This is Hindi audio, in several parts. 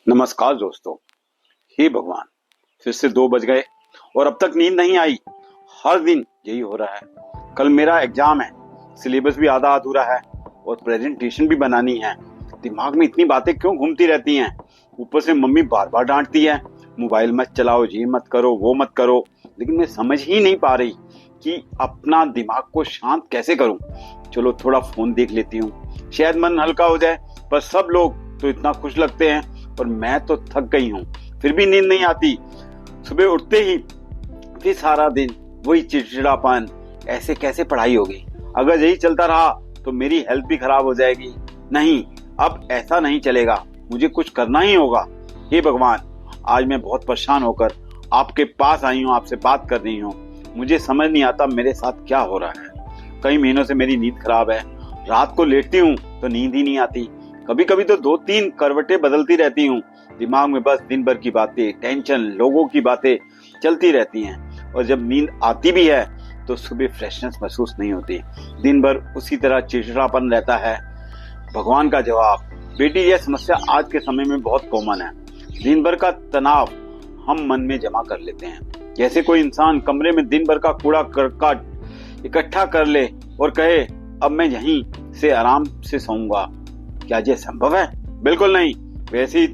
नमस्कार दोस्तों। हे भगवान, फिर से 2 बज गए और अब तक नींद नहीं आई। हर दिन यही हो रहा है। कल मेरा एग्जाम है, सिलेबस भी आधा अधूरा है और प्रेजेंटेशन भी बनानी है। दिमाग में इतनी बातें क्यों घूमती रहती हैं? ऊपर से मम्मी बार बार डांटती है, मोबाइल मत चलाओ, ये मत करो, वो मत करो। लेकिन मैं समझ ही नहीं पा रही कि अपना दिमाग को शांत कैसे करूं। चलो थोड़ा फोन देख लेती हूँ, शायद मन हल्का हो जाए। पर सब लोग तो इतना खुश लगते हैं और मैं तो थक गई हूँ, फिर भी नींद नहीं आती। सुबह उठते ही फिर सारा दिन वही चिड़चिड़ापन। ऐसे कैसे पढ़ाई होगी? अगर यही चलता रहा तो मेरी हेल्थ भी खराब हो जाएगी। नहीं, अब ऐसा नहीं चलेगा, मुझे कुछ करना ही होगा। हे भगवान, आज मैं बहुत परेशान होकर आपके पास आई हूँ, आपसे बात कर रही हूँ। मुझे समझ नहीं आता मेरे साथ क्या हो रहा है। कई महीनों से मेरी नींद खराब है। रात को लेटती हूँ तो नींद ही नहीं आती। कभी कभी तो 2-3 करवटें बदलती रहती हूँ। दिमाग में बस दिन भर की बातें, टेंशन, लोगों की बातें चलती रहती हैं। और जब नींद आती भी है तो सुबह फ्रेशनेस महसूस नहीं होती। दिन भर उसी तरह चिड़चिड़ापन रहता है। भगवान का जवाब, बेटी यह समस्या आज के समय में बहुत कॉमन है। दिन भर का तनाव हम मन में जमा कर लेते हैं। जैसे कोई इंसान कमरे में दिन भर का कूड़ा करकट इकट्ठा कर ले और कहे अब मैं यहीं से आराम से सोऊंगा। क्या ये संभव है? बिल्कुल नहीं। वैसे ही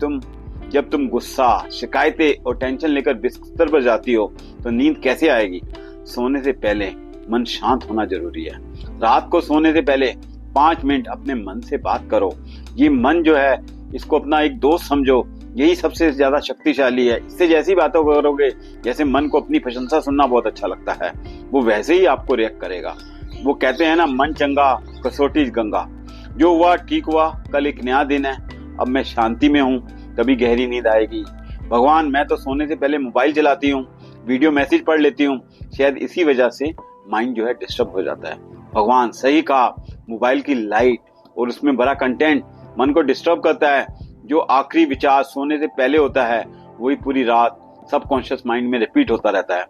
जब तुम गुस्सा, शिकायतें और टेंशन लेकर बिस्तर पर जाती हो तो नींद कैसे आएगी? सोने से पहले मन शांत होना जरूरी है। रात को सोने से पहले 5 मिनट अपने मन से बात करो। ये मन जो है, इसको अपना एक दोस्त समझो। यही सबसे ज्यादा शक्तिशाली है। इससे जैसी बातों करोगे, जैसे मन को अपनी प्रशंसा सुनना बहुत अच्छा लगता है, वो वैसे ही आपको रिएक्ट करेगा। वो कहते हैं ना, मन चंगा कसौटी गंगा। जो हुआ ठीक हुआ, कल एक नया दिन है। अब मैं शांति में हूँ, तभी गहरी नींद आएगी। भगवान, मैं तो सोने से पहले मोबाइल चलाती हूँ, वीडियो मैसेज पढ़ लेती हूँ। शायद इसी वजह से माइंड जो है डिस्टर्ब हो जाता है। भगवान, सही कहा, मोबाइल की लाइट और उसमें बड़ा कंटेंट मन को डिस्टर्ब करता है। जो आखिरी विचार सोने से पहले होता है, वही पूरी रात सबकॉन्शियस माइंड में रिपीट होता रहता है।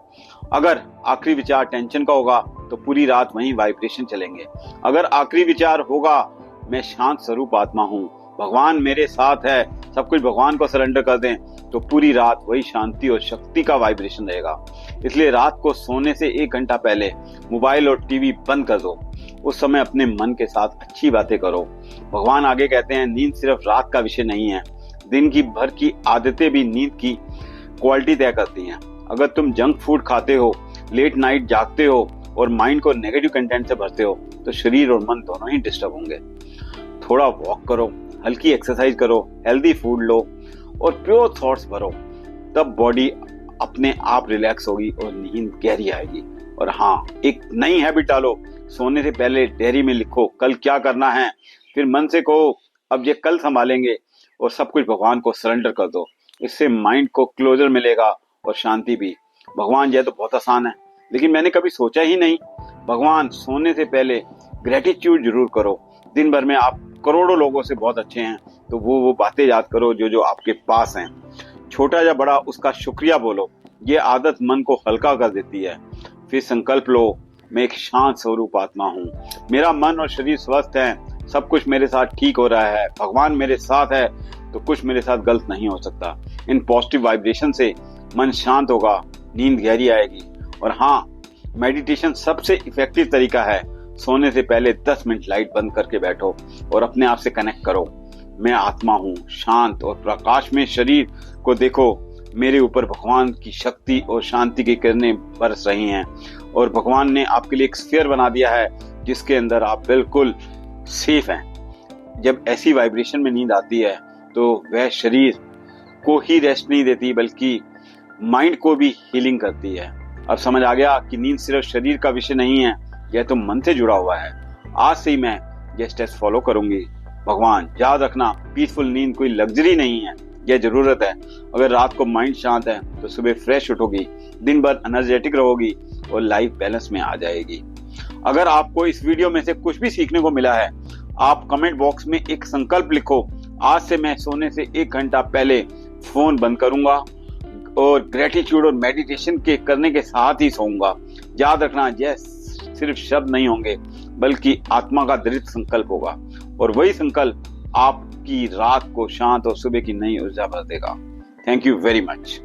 अगर आखिरी विचार टेंशन का होगा तो पूरी रात वहीं वाइब्रेशन चलेंगे। अगर आखिरी विचार होगा मैं शांत स्वरूप आत्मा हूँ, भगवान मेरे साथ है, सब कुछ भगवान को सरेंडर कर दें, तो पूरी रात वही शांति और शक्ति का वाइब्रेशन रहेगा। इसलिए रात को सोने से 1 घंटा पहले मोबाइल और टीवी बंद कर दो। उस समय अपने मन के साथ अच्छी बातें करो। भगवान आगे कहते हैं, नींद सिर्फ रात का विषय नहीं है, दिन की भर की आदतें भी नींद की क्वालिटी तय करती हैं। अगर तुम जंक फूड खाते हो, लेट नाइट जागते हो और माइंड को नेगेटिव कंटेंट से भरते हो, तो शरीर और मन दोनों ही डिस्टर्ब होंगे। थोड़ा वॉक करो, हल्की एक्सरसाइज करो, हेल्दी फूड लो और प्योर थॉट्स भरो। तब बॉडी अपने आप रिलैक्स होगी और नींद गहरी आएगी। और हाँ, एक नई हैबिट डालो। सोने से पहले डायरी में लिखो कल क्या करना है। फिर मन से कहो अब ये कल संभालेंगे और सब कुछ भगवान को सरेंडर कर दो। इससे माइंड को क्लोजर मिलेगा और शांति भी। भगवान, यह तो बहुत आसान है, लेकिन मैंने कभी सोचा ही नहीं। भगवान, सोने से पहले ग्रेटिट्यूड जरूर करो। दिन भर में आप करोड़ों लोगों से बहुत अच्छे हैं, तो वो बातें याद करो जो आपके पास हैं। छोटा या बड़ा उसका शुक्रिया बोलो। ये आदत मन को हल्का कर देती है। फिर संकल्प लो, मैं एक शांत स्वरूप आत्मा हूँ, मेरा मन और शरीर स्वस्थ है, सब कुछ मेरे साथ ठीक हो रहा है। भगवान मेरे साथ है तो कुछ मेरे साथ गलत नहीं हो सकता। इन पॉजिटिव वाइब्रेशन से मन शांत होगा, नींद गहरी आएगी। और हाँ, मेडिटेशन सबसे इफेक्टिव तरीका है। सोने से पहले 10 मिनट लाइट बंद करके बैठो और अपने आप से कनेक्ट करो। मैं आत्मा हूँ, शांत और प्रकाश में शरीर को देखो। मेरे ऊपर भगवान की शक्ति और शांति की किरणें बरस रही हैं और भगवान ने आपके लिए एक स्फीयर बना दिया है जिसके अंदर आप बिल्कुल सेफ हैं। जब ऐसी वाइब्रेशन में नींद आती है तो वह शरीर को ही रेस्ट नहीं देती, बल्कि माइंड को भी हीलिंग करती है। अब समझ आ गया कि नींद सिर्फ शरीर का विषय नहीं है, यह तो मन से जुड़ा हुआ है। आज से ही मैं ये स्टेप्स फॉलो करूंगी। भगवान, याद रखना, पीसफुल नींद कोई लग्जरी नहीं है, यह जरूरत है। अगर रात को माइंड शांत है तो सुबह फ्रेश उठोगी, दिन भर एनर्जेटिक रहोगी और लाइफ बैलेंस में आ जाएगी। अगर आपको इस वीडियो में से कुछ भी सीखने को मिला है, आप कमेंट बॉक्स में एक संकल्प लिखो। आज से मैं सोने से 1 घंटा पहले फोन बंद करूंगा और ग्रेटिट्यूड और मेडिटेशन के करने के साथ ही सोऊंगा। याद रखना, यह सिर्फ शब्द नहीं होंगे, बल्कि आत्मा का दृढ़ संकल्प होगा और वही संकल्प आप आपकी रात को शांत और सुबह की नई ऊर्जा भर देगा। Thank you very much.